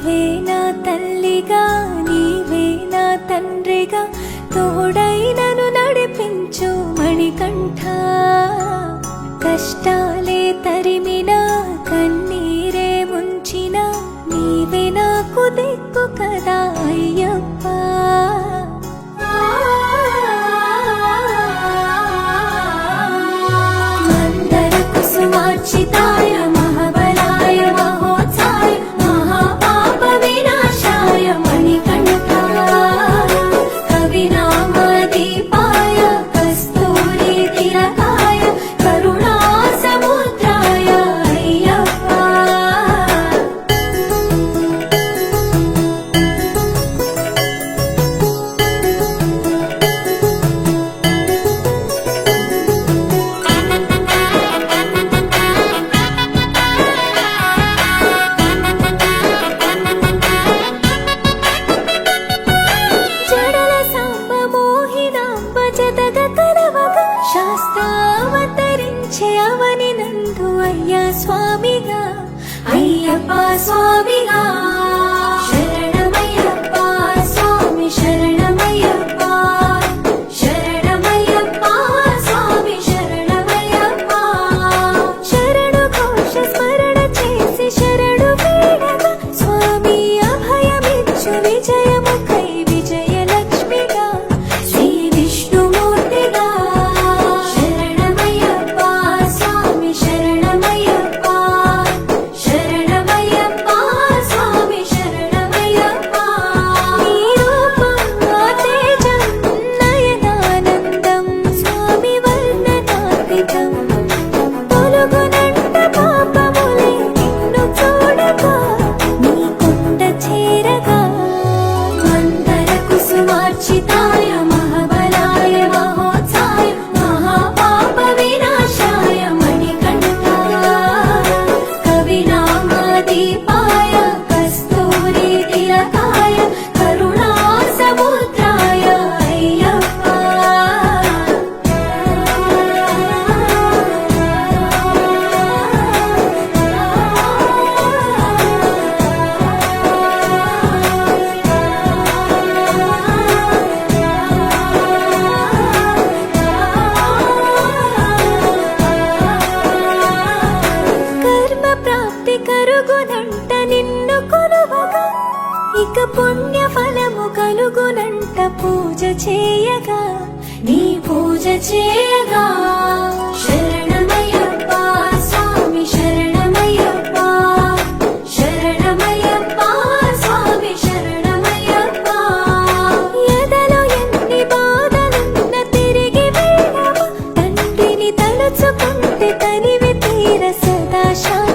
నీవే నా తల్లిగా నీవే నా తండ్రిగా తోడైనను నడిపించు మణికంఠ కష్టాలే తరిమినా కన్నీరే ముంచినా నీవే నాకు దిక్కు కదా అయ్యప్ప మందర కుసుమార్చితాయ మహాబలాయ మహోత్సాయ మహాపాప వినాశాయ మణికంఠ కవినామదీపాయ కస్తూరి తిలకాయ కరుణా సముద్రాయ అయ్యప్ప జడల సాంబ మోహినాంబ జతగ కలవగ శాస్త్రావతరించే అవని నందు అయ్యా స్వామిగా అయ్యప్ప స్వామిగా శరణమయ్యప్ప స్వామి శరణమయ్యప్ప శరణమయ్యప్ప స్వామి శరణమయ్యప్ప శరణు ఘోష స్మరణ చేసి శరణు వేడగా స్వామి అభయమిచ్చు విజయముఖై విజయలక్ష్మిగా శ్రీ విష్ణుమూర్తిగా శరణమయ్యప్ప స్వామి శరణమయ్యప్ప శరణమయ్యప్ప స్వామి శరణమయ్యప్ప నీ రూపం ఆ తేజం నయనానందం స్వామి వర్ణనాతీతం తొలగునంట పాపములే నిన్ను చూడగా నీ కొండ చేరగా మందర కుసుమార్చితాయ మహాబలాయ మహోత్సాయ మహాపాప వినాశాయ మణికంఠ కవినామదీపాయ కస్తూరి తిలకాయ కరుణా సముద్రాయ అయ్యప్ప కర్మ ప్రాప్తి కరుగునంట నిన్ను కొలువగా ఇక పుణ్య ఫలము కలుగునంట పూజ చేయగా నీ పూజ చేయగా శరణమయ్యప్ప స్వామి శరణమయ్యప్ప శరణమయ్యప్ప స్వామి శరణమయ్యప్ప ఎదలో ఎన్ని బాధలున్న తిరిగి వెళ్ళవా తండ్రిని తలుచుకుంటే తనివి తీర సదా శాంతి